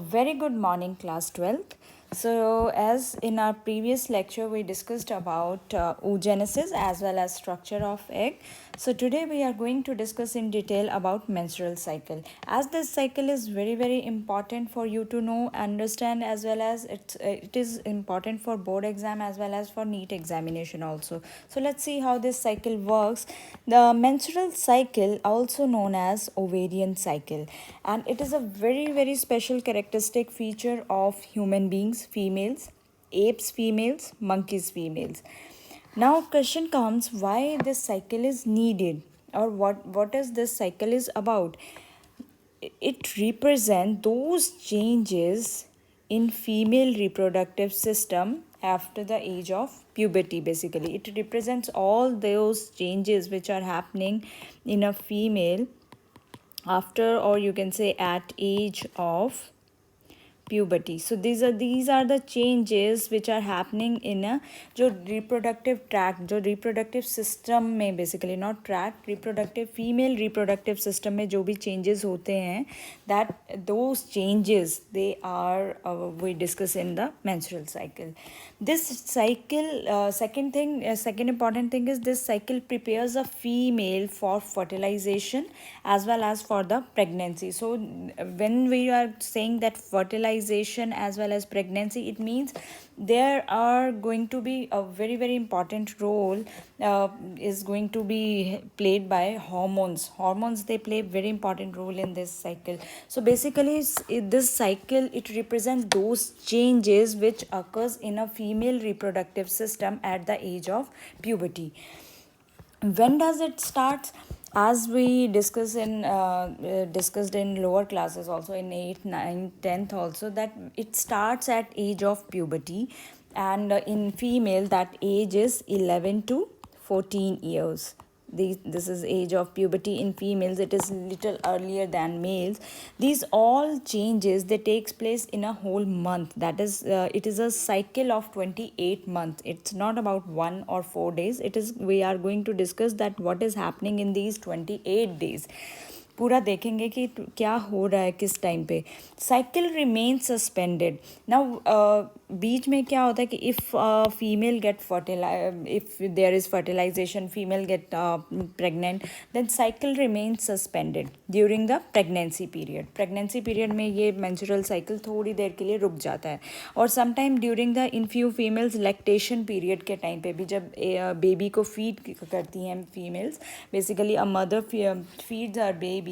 very good morning, class 12th. So, as in our previous lecture, we discussed about oogenesis as well as structure of egg. So, today we are going to discuss in detail about menstrual cycle. As this cycle is very important for you to know, understand, as well as it is important for board exam as well as for NEET examination also. So, let's see how this cycle works. The menstrual cycle, also known as ovarian cycle, and it is a very special characteristic feature of human beings, females, apes females, monkeys females. Now question comes, why this cycle is needed, or what is this cycle is about. It represents those changes in female reproductive system after the age of puberty. Basically, it represents all those changes which are happening in a female after, or you can say at age of puberty. So these are the changes which are happening in a जो reproductive tract, जो reproductive system में, basically not tract, reproductive female reproductive system में जो भी changes होते हैं, that those changes they are we discuss in the menstrual cycle. This cycle, second important thing is this cycle prepares a female for fertilization as well as for the pregnancy. So when we are saying that fertilization as well as pregnancy, it means there are going to be a very important role is going to be played by hormones. They play very important role in this cycle. So basically this cycle, it represents those changes which occurs in a female reproductive system at the age of puberty. When does it start? As we discussed in lower classes also, in 8th, 9th, 10th also, that it starts at age of puberty, and in female that age is 11 to 14 years. This is age of puberty in females. It is little earlier than males. These all changes, they takes place in a whole month. That is it is a cycle of 28 months. It's not about 1 or 4 days. It is, we are going to discuss that what is happening in these 28 days. पूरा देखेंगे कि क्या हो रहा है किस time पे. Cycle remain suspended. Now बीच में क्या होता है कि if female get if there is fertilization, female get pregnant, then cycle remain suspended during the pregnancy period. Pregnancy period में ये मेंस्ट्रुअल साइकिल थोड़ी देर के लिए रुक जाता है. और sometime during the in few females lactation period के टाइम पे भी, जब बेबी को फीड करती हैं females, basically a mother feeds her baby,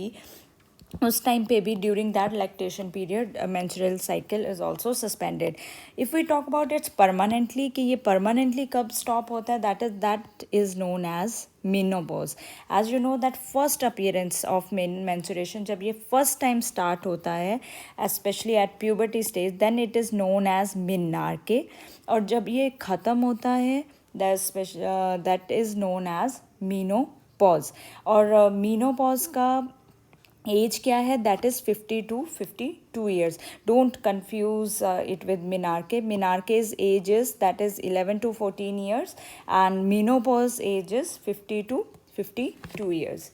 उस टाइम पे भी during that lactation period menstrual cycle is also suspended. If we talk about its permanently, कि ये परमानेंटली कब स्टॉप होता है, that is known as menopause. As you know that first appearance of menstruation, जब ये first time start होता है specially at puberty stage, then it is known as menarche. और जब ये ख़त्म होता है that is known as menopause. और मीनोपॉज का एज क्या है, that is 50 to 52 years. Don't confuse it with menarche. Menarche's age is that is 11 to 14 years, and menopause age is 50 to 52 years.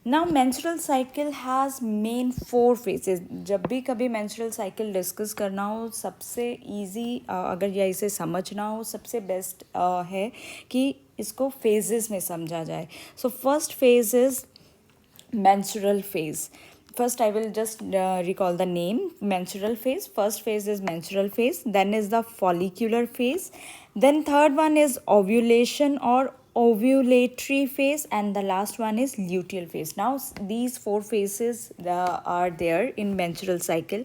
Now menstrual cycle has main 4 phases. जब भी कभी menstrual cycle discuss करना हो, सबसे easy अगर या इसे समझना हो, सबसे बेस्ट है कि इसको phases में समझा जाए. So first phase is menstrual phase. First I will just recall the name. Menstrual phase. First phase is menstrual phase, then is the follicular phase, then third one is ovulation or ovulatory phase, and the last one is luteal phase. Now these 4 phases are there in menstrual cycle.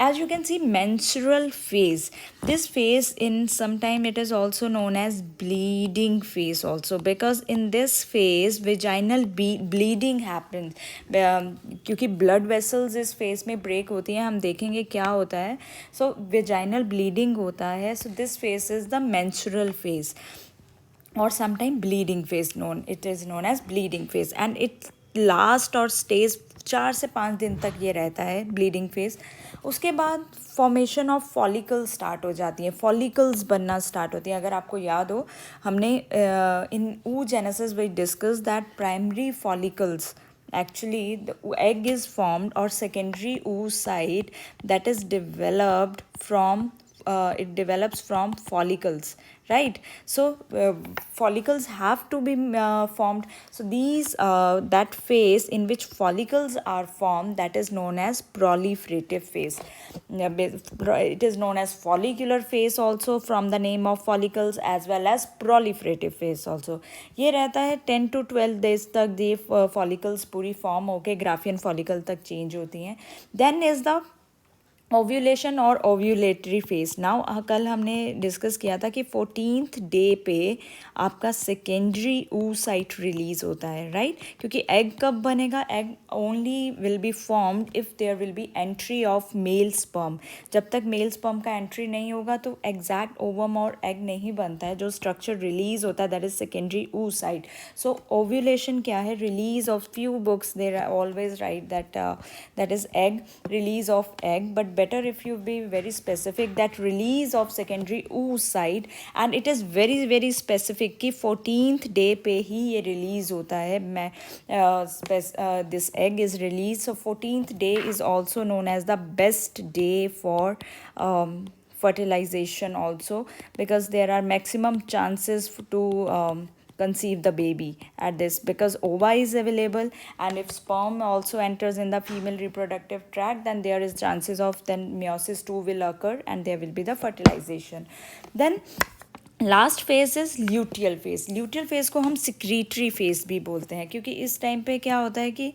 As you can see, menstrual phase, this phase in sometime it is also known as bleeding phase also, because in this phase vaginal bleeding happens. क्योंकि blood vessels इस phase में break होती हैं, हम देखेंगे क्या होता है. So vaginal bleeding होता है. So this phase is the menstrual phase, or sometime bleeding phase it is known as bleeding phase, and it last or stays 4 से 5 दिन तक ये रहता है ब्लीडिंग फेज. उसके बाद फॉर्मेशन ऑफ फॉलिकल स्टार्ट हो जाती है, फॉलिकल्स बनना स्टार्ट होती हैं. अगर आपको याद हो, हमने इन oogenesis we discussed that primary follicles actually the egg is formed, or secondary oocyte that is developed from it develops from follicles, right? So follicles have to be formed. So these that phase in which follicles are formed, that is known as proliferative phase. It is known as follicular phase also, from the name of follicles, as well as proliferative phase also. ये रहता है 10 to 12 days तक ये follicles पूरी form होके Graafian follicle तक change होती हैं. Then is the ओव्यूलेशन और ओव्यूलेटरी फेज. नाउ कल हमने डिस्कस किया था कि 14th डे पे आपका सेकेंडरी oocyte रिलीज होता है, राइट? क्योंकि एग कब बनेगा? Egg only will be formed if there will be entry of male sperm. जब तक मेल स्पर्म का एंट्री नहीं होगा तो एग्जैक्ट ओवम और एग नहीं बनता है. जो स्ट्रक्चर रिलीज होता है that is secondary oocyte. So ovulation क्या है? Release of few books there are always write that is egg, release of egg, but better if you be very specific that release of secondary oocyte, and it is very very specific कि 14th day पे ही ये release होता है. This egg is released. So 14th day is also known as the best day for fertilization also, because there are maximum chances to conceive the baby at this, because ova is available, and if sperm also enters in the female reproductive tract, then there is chances of then meiosis 2 will occur and there will be the fertilization. Then last phase is luteal phase. Luteal phase को हम secretory phase भी बोलते हैं, क्योंकि इस time पे क्या होता है कि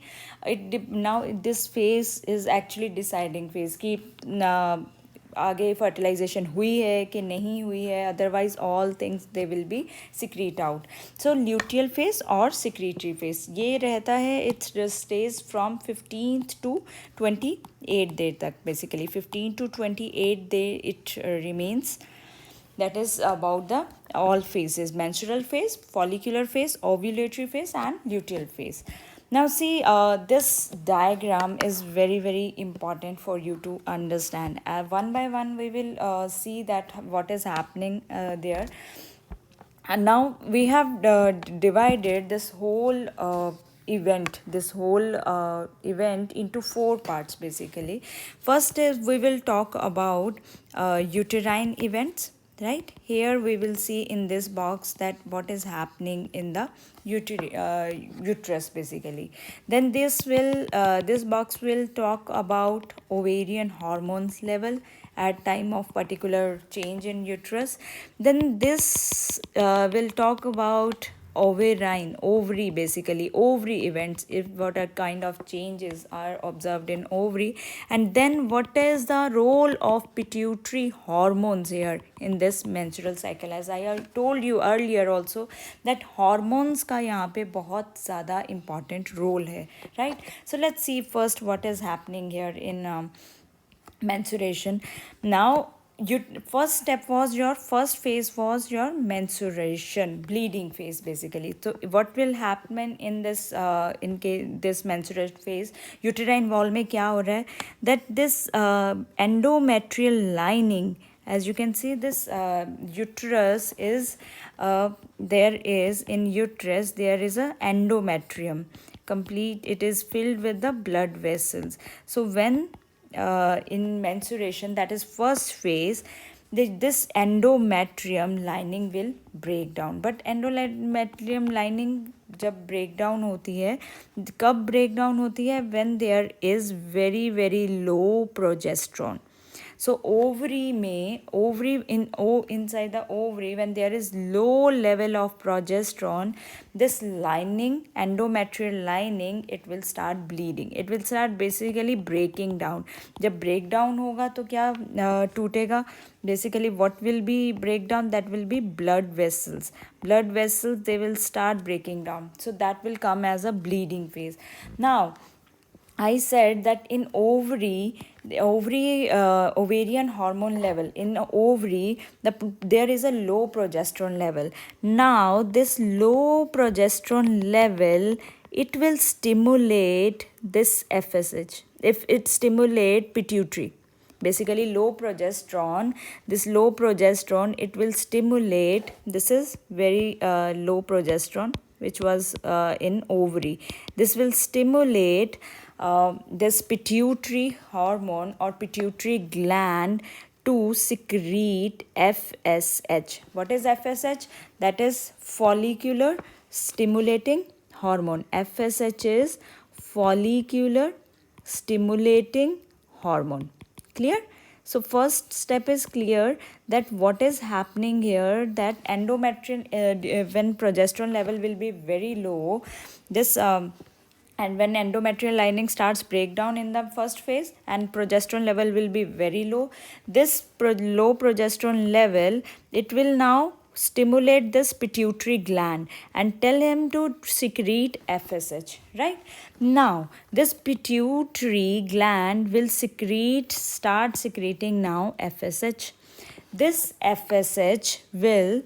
now this phase is actually deciding phase कि आगे फर्टिलाइजेशन हुई है कि नहीं हुई है. Otherwise all things they will be secrete out. So luteal phase और सिक्रीटरी फेज ये रहता है. It's stage from 15th to 28 day तक. Basically 15 to 28 day it remains. That is about the all phases: menstrual phase, follicular phase, ovulatory phase, and luteal phase. Now see, this diagram is very very important for you to understand. One by one we will see that what is happening there. And now we have divided this whole event into 4 parts basically. First is we will talk about uterine events, right? Here we will see in this box that what is happening in the uterus basically. Then this box will talk about ovarian hormones level at time of particular change in uterus. Then this will talk about ovary, basically ovary events, if what are kind of changes are observed in ovary. And then what is the role of pituitary hormones here in this menstrual cycle. As I have told you earlier also that hormones का यहाँ पे बहुत ज़्यादा important role है, right? So let's see first what is happening here in menstruation. Now first phase was your menstruation, bleeding phase basically. So what will happen in this this menstruation phase, uterine wall में क्या हो रहा है, that this endometrial lining, as you can see, this uterus is there is in uterus there is a endometrium complete. It is filled with the blood vessels. So when in menstruation, that is first phase, this endometrium lining will break down. But endometrium lining जब break down होती है, कब break down होती है? When there is very very low progesterone. So inside the ovary, when there is low level of progesterone, this lining, endometrial lining, it will start bleeding. It will start basically breaking down. जब break down होगा तो क्या टूटेगा? Basically what will be break down? That will be blood vessels. Blood vessels, they will start breaking down. So that will come as a bleeding phase. Now I said that in ovary, the ovarian hormone level in ovary, there is a low progesterone level. Now this low progesterone level, it will stimulate this FSH. If it stimulate pituitary, basically low progesterone, this low progesterone, it will stimulate, this is very low progesterone, which was in ovary. This will stimulate this pituitary hormone or pituitary gland to secrete FSH. What is FSH? That is follicular stimulating hormone. FSH is follicular stimulating hormone. Clear? So first step is clear that what is happening here, that endometrial when progesterone level will be very low, this and when endometrial lining starts breakdown in the first phase and progesterone level will be very low, this low progesterone level, it will now stimulate this pituitary gland and tell him to secrete FSH, right? Now this pituitary gland will start secreting now FSH. This FSH will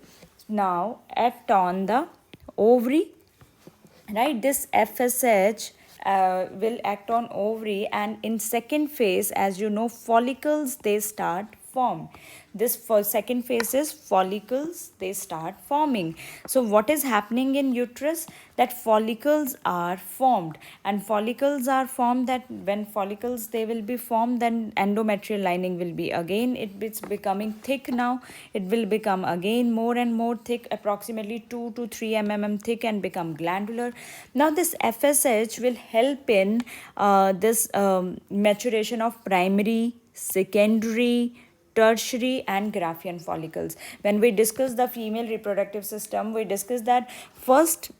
now act on the ovary, right? This FSH will act on ovary, and in second phase, as you know, follicles they start form. This for second phase is follicles they start forming. So what is happening in uterus, that follicles are formed, and follicles are formed, that when follicles they will be formed, then endometrial lining will be again, it's becoming thick. Now it will become again more and more thick, approximately 2 to 3 mm thick, and become glandular. Now this FSH will help in this maturation of primary, secondary, tertiary and Graafian follicles. When we discuss the female reproductive system, we discuss that first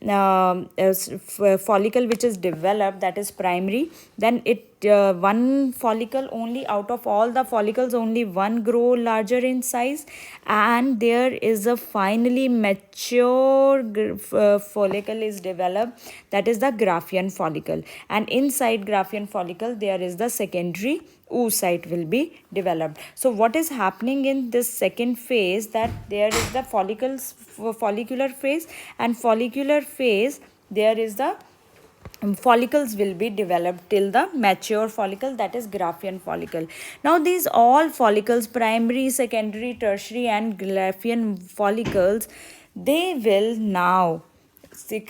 follicle which is developed, that is primary, then it one follicle only, out of all the follicles only one grow larger in size, and there is a finally mature follicle is developed, that is the Graafian follicle, and inside Graafian follicle there is the secondary oocyte will be developed. So what is happening in this second phase, that there is the follicular phase, and follicular phase there is the follicles will be developed till the mature follicle, that is Graafian follicle. Now these all follicles, primary, secondary, tertiary and Graafian follicles, they will now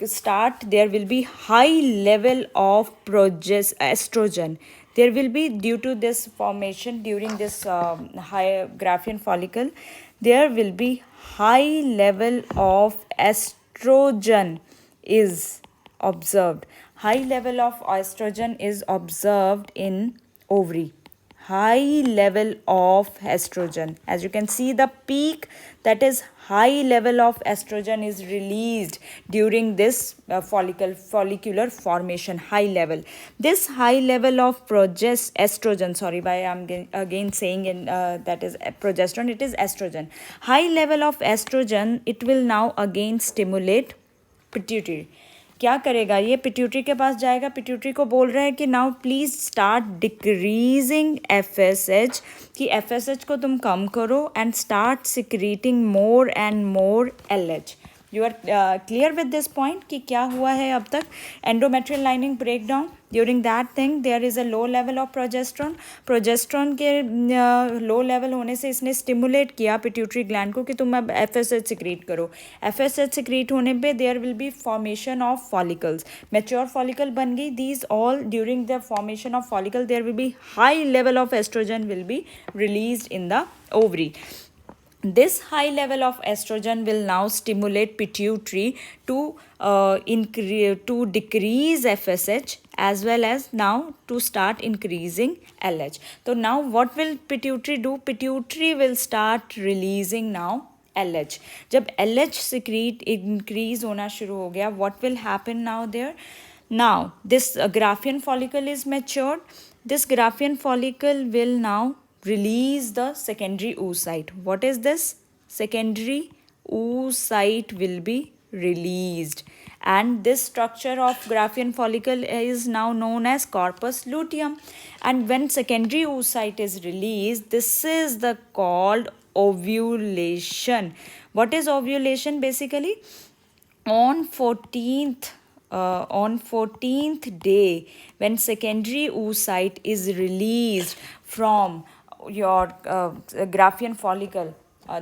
start, there will be high level of estrogen. There will be, due to this formation during this high Graafian follicle, there will be high level of estrogen is observed. High level of estrogen is observed in ovary. High level of estrogen. As you can see, the peak, that is high level of estrogen is released during this follicular formation, high level. This high level of estrogen, sorry, by I'm again saying in that is progesterone, it is estrogen. High level of estrogen, it will now again stimulate pituitary. क्या करेगा ये, pituitary के पास जाएगा, pituitary को बोल रहा है कि now please start decreasing FSH, कि FSH को तुम कम करो and start secreting more and more LH. You are clear with this point कि क्या हुआ है अब तक. Endometrial lining break down, during that thing there is a low level of progesterone के लो लेवल होने से इसने स्टिमुलेट किया पिट्यूटरी ग्लैंड को कि तुम अब FSH सिक्रीट करो. FSH सिक्रीट होने पे there will be formation of follicles, mature follicle बन गई. These all during the formation of follicle there will be high level of estrogen will be released in the ovary. This high level of estrogen will now stimulate pituitary to decrease FSH as well as now to start increasing LH. So now what will pituitary do? Pituitary will start releasing now LH. जब LH secrete increase होना शुरू हो गया, what will happen now there? Now this Graafian follicle is matured. This Graafian follicle will now release the secondary oocyte. What is this? Secondary oocyte will be released, and this structure of Graafian follicle is now known as corpus luteum. And when secondary oocyte is released, this is the called ovulation. What is ovulation? Basically, on 14th day, when secondary oocyte is released from your Graafian follicle,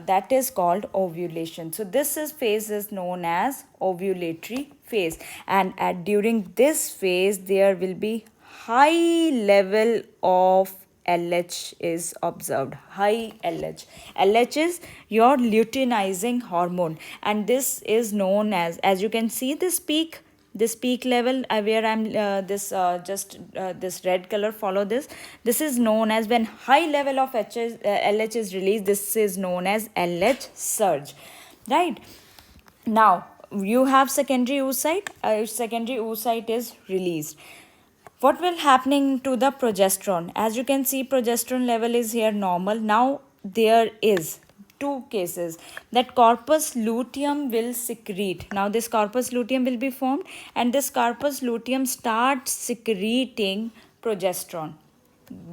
that is called ovulation. So this phase is known as ovulatory phase, and during this phase there will be high level of LH is observed. High LH. LH is your luteinizing hormone, and this is known as you can see this peak level where I'm this red color, follow this is known as, when high level of LH is released, this is known as LH surge, right? Now you have secondary oocyte. Secondary oocyte is released. What will happening to the progesterone? As you can see, progesterone level is here normal. Now there is two cases that corpus luteum will secrete. Now this corpus luteum will be formed, and this corpus luteum starts secreting progesterone.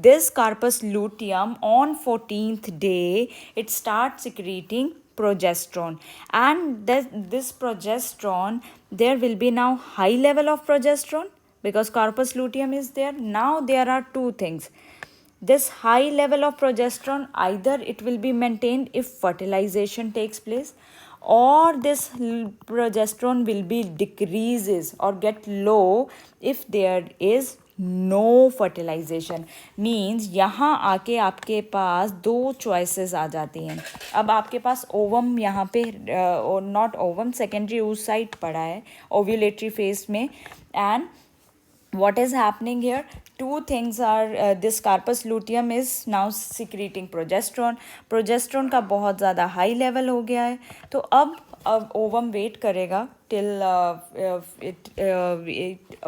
This corpus luteum on 14th day, it starts secreting progesterone, and this progesterone, there will be now high level of progesterone because corpus luteum is there. Now there are two things. This high level of progesterone, either it will be maintained if fertilization takes place, or this progesterone will be decreases or get low if there is no fertilisation. Means यहाँ आके आपके पास दो choices आ जाती हैं. अब आपके पास ovum यहाँ पे नॉट ओवम, सेकेंडरी oocyte पड़ा है ओव्यूलेटरी फेज में, and what is happening here? Two things are this corpus luteum is now secreting progesterone. Progesterone का बहुत ज़्यादा हाई लेवल हो गया है, तो अब ओवम वेट करेगा till it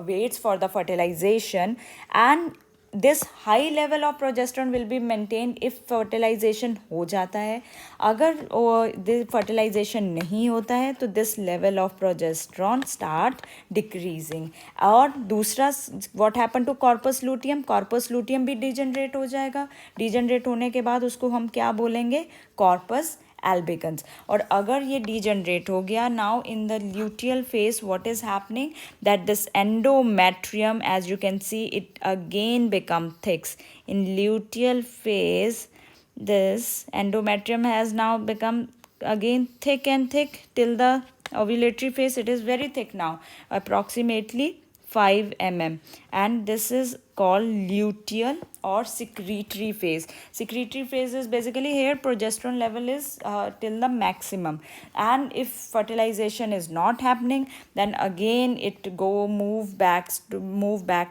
waits for the fertilization, and this high level of progesterone will be maintained if fertilization हो जाता है. अगर fertilization नहीं होता है तो this level of progesterone start decreasing. और दूसरा, what happened to corpus luteum? Corpus luteum भी degenerate हो जाएगा. degenerate होने के बाद उसको हम क्या बोलेंगे? corpus albicans. और अगर ये degenerate हो गया, now in the luteal phase what is happening, that this endometrium, as you can see, it again become thick. In luteal phase this endometrium has now become again thick and thick till the ovulatory phase. It is very thick now, approximately 5 mm, and this is called luteal or secretory phase. Secretory phase is basically here progesterone level is till the maximum, and if fertilization is not happening, then again it move back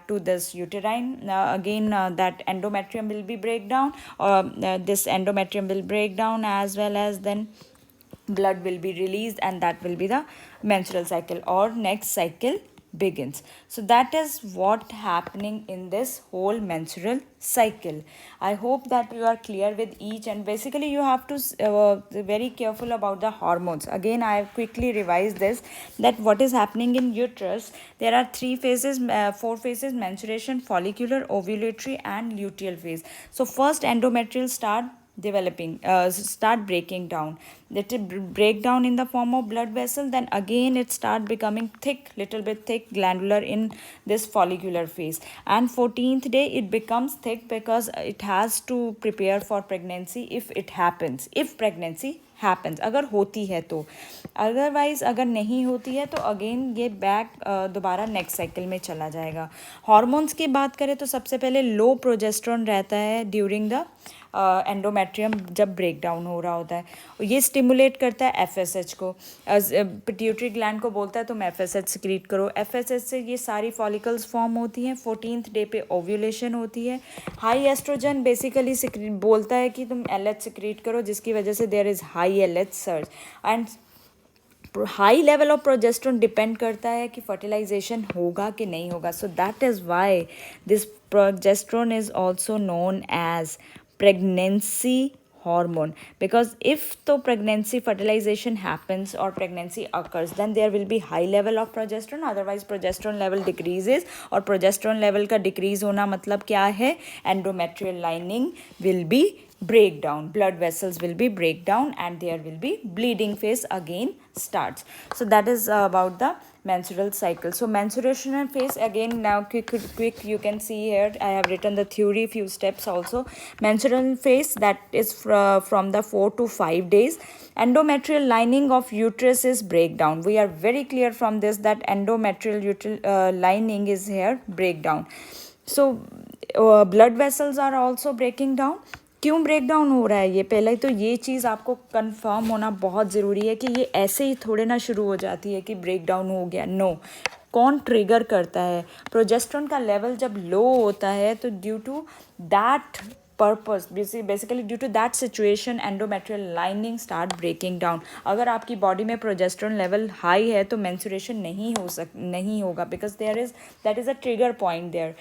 to this uterine. Again that endometrium will be break down, or this endometrium will break down, as well as then blood will be released, and that will be the menstrual cycle or next cycle begins. So that is what happening in this whole menstrual cycle. I hope that you are clear with each, and basically you have to very careful about the hormones. Again I have quickly revised this, that what is happening in uterus, there are four phases: menstruation, follicular, ovulatory, and luteal phase. So first endometrial start breaking down. Let it break down in the form of blood vessel, then again it start becoming thick, little bit thick, glandular in this follicular phase, and 14th day it becomes thick because it has to prepare for pregnancy if pregnancy happens, अगर होती है तो. Otherwise अगर नहीं होती है तो again ये बैक दोबारा नेक्स्ट साइकिल में चला जाएगा. हॉर्मोन्स की बात करें तो सबसे पहले लो प्रोजेस्टेरोन रहता है ड्यूरिंग द एंडोमेट्रियम जब ब्रेक डाउन हो रहा होता है. ये स्टिमुलेट करता है एफएसएच को, पिट्यूटरी ग्लैंड को बोलता है तुम एफएसएच सिक्रीट करो. एफएसएच से ये सारी फॉलिकल्स फॉर्म होती हैं. 14th डे पे ओव्यूलेशन होती है. हाई एस्ट्रोजन बेसिकली बोलता है कि तुम एलएच सिक्रीट करो, जिसकी वजह से there is high LH surge, and high level of progesterone depend करता है कि फर्टिलाइजेशन होगा कि नहीं होगा. So that is why this progesterone is also known as pregnancy hormone, because if the pregnancy fertilization happens or pregnancy occurs, then there will be high level of progesterone. Otherwise progesterone level decreases, और progesterone level का decrease होना मतलब क्या है? endometrial lining will be break down, blood vessels will be break down, and there will be bleeding phase again starts. So that is about the menstrual cycle. So menstruation phase, again now quick you can see here I have written the theory few steps also. Menstrual phase, that is from the 4 to 5 days. Endometrial lining of uterus is breakdown. We are very clear from this that endometrial lining is here breakdown. So blood vessels are also breaking down. क्यों break down हो रहा है ये, पहले तो ये चीज़ आपको confirm होना बहुत ज़रूरी है कि ये ऐसे ही थोड़े ना शुरू हो जाती है कि ब्रेक डाउन हो गया. नो, कौन ट्रिगर करता है? प्रोजेस्टेरोन का लेवल जब लो होता है तो due to that purpose, basically due to that situation endometrial lining start breaking down. अगर आपकी बॉडी में प्रोजेस्टेरोन लेवल हाई है तो मेंस्ट्रुएशन नहीं होगा, because that is a trigger point there.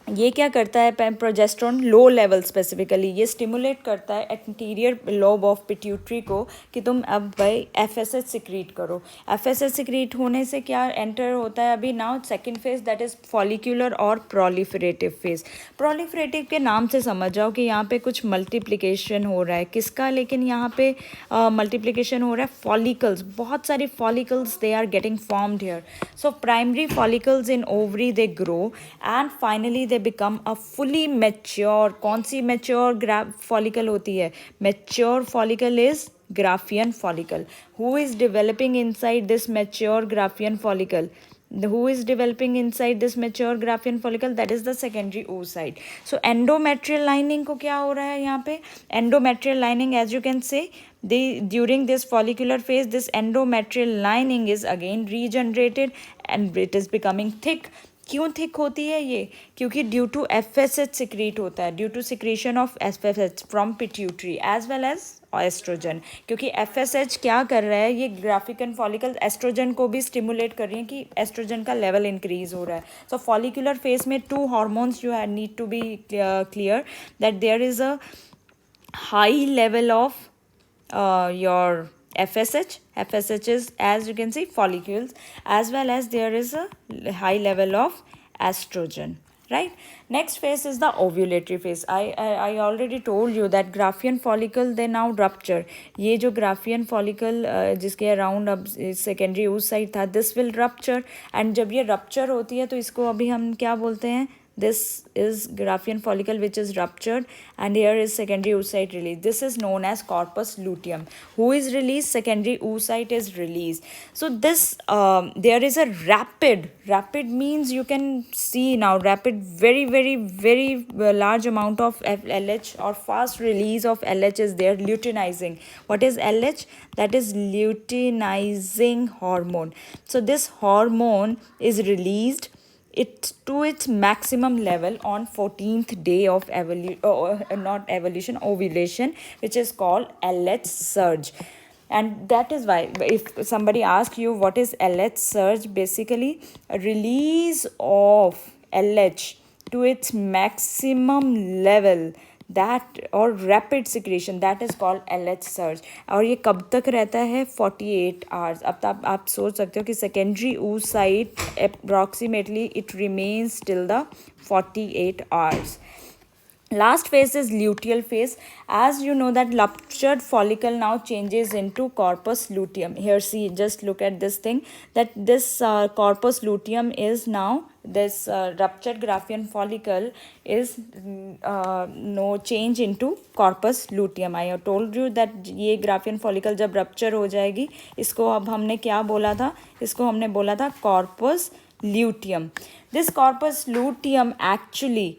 ये क्या करता है? प्रोजेस्टेरोन लो लेवल स्पेसिफिकली ये स्टिमुलेट करता है एंटीरियर लोब ऑफ पिट्यूटरी को कि तुम अब भाई एफएसएच सिक्रीट करो. एफएसएच सिक्रीट होने से क्या एंटर होता है अभी now second phase, that is follicular और प्रोलिफरेटिव फेज. प्रोलिफरेटिव के नाम से समझ जाओ कि यहाँ पे कुछ मल्टीप्लिकेशन हो रहा है. किसका? लेकिन यहाँ पे मल्टीप्लिकेशन हो रहा है फॉलिकल्स. बहुत सारी follicles they are getting formed here. So primary follicles in ovary they grow and finally they become a fully mature. कौन सी mature follicle होती है? Mature follicle is Graafian follicle. Who is developing inside this mature Graafian follicle? Who is developing inside this mature Graafian follicle? That is the secondary oocyte. So endometrial lining को क्या हो रहा है यहाँ पे? Endometrial lining, as you can say, during this follicular phase, this endometrial lining is again regenerated and it is becoming thick. क्यों thick होती है ये? क्योंकि ड्यू टू एफएसएच सिक्रीट होता है, due to secretion of FSH from pituitary as well as estrogen. क्योंकि FSH क्या कर रहा है? ये ग्राफिकन फॉलिकल एस्ट्रोजन को भी स्टिमुलेट कर रही है कि एस्ट्रोजन का लेवल इंक्रीज हो रहा है. सो फॉलिकुलर फेज में two hormones you need to be clear that there is a high level of your FSH is, as you can see, follicles, as well as there is a high level of estrogen, right? Next phase is the ovulatory phase. I already told you that Graafian follicle they now rupture. ये जो Graafian follicle जिसके around अब secondary oocyte था, this will rupture, and जब ये rupture होती है तो इसको अभी हम क्या बोलते हैं? This is Graafian follicle which is ruptured, and here is secondary oocyte release. This is known as corpus luteum. Who is released? Secondary oocyte is released. So this there is a rapid means you can see now rapid, very large amount of LH or fast release of LH is there, luteinizing. What is LH? That is luteinizing hormone. So this hormone is released to its maximum level on 14th day of ovulation, which is called LH surge. And that is why if somebody asks you what is LH surge, basically a release of LH to its maximum level, that or rapid secretion, that is called LH surge. और ये कब तक रहता है? 48 hours. अब आप सोच सकते हो कि secondary oocyte approximately it remains till the 48 hours. Last phase is luteal phase. As you know that ruptured follicle now changes into corpus luteum. Here see, just look at this thing, that this corpus luteum is now, this ruptured Graafian follicle is no change into corpus luteum. I have told you that ये Graafian follicle जब rupture हो जाएगी, इसको अब हमने क्या बोला था? इसको हमने बोला था corpus luteum. This corpus luteum actually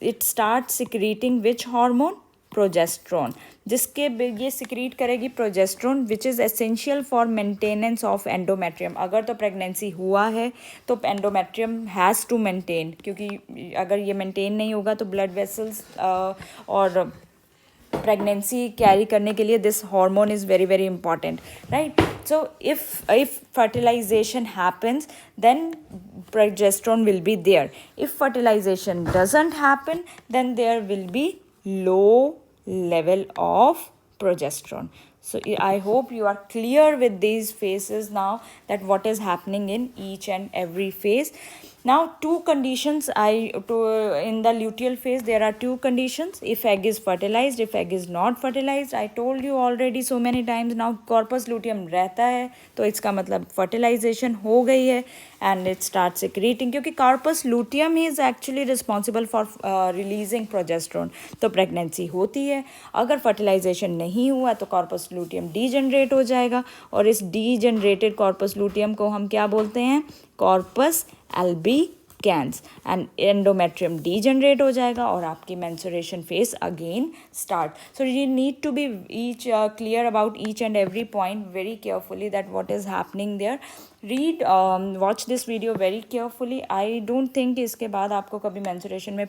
it starts secreting which hormone? Progesterone. जिसके ये secrete करेगी progesterone, which is essential for maintenance of endometrium. अगर तो pregnancy हुआ है तो endometrium has to maintain, क्योंकि अगर ये maintain नहीं होगा तो blood vessels और pregnancy carry करने के लिए this hormone is very important, right? So if fertilization happens, then progesterone will be there. If fertilization doesn't happen, then there will be low level of progesterone. So I hope you are clear with these phases now, that what is happening in each and every phase. Now, two conditions in the luteal phase, there are two conditions. If egg is fertilized, if egg is not fertilized. I told you already so many times now, corpus luteum रहता है तो इसका मतलब fertilization हो गई है and it starts secreting, क्योंकि corpus luteum is actually responsible for releasing progesterone. तो pregnancy होती है. अगर fertilization नहीं हुआ तो corpus luteum degenerate हो जाएगा, और इस degenerated corpus luteum को हम क्या बोलते हैं? Corpus albicans, and endometrium degenerate हो जाएगा और आपकी menstruation phase again start. So you need to be clear about each and every point very carefully, that what is happening there. Read, watch this video very carefully. I don't think इसके बाद आपको कभी menstruation में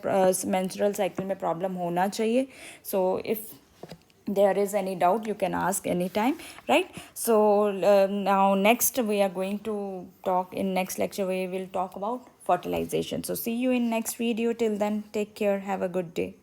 menstrual cycle में problem होना चाहिए. So if there is any doubt, you can ask anytime, right? So now next we are going to talk, in next lecture we will talk about fertilization. So see you in next video. Till then, take care, have a good day.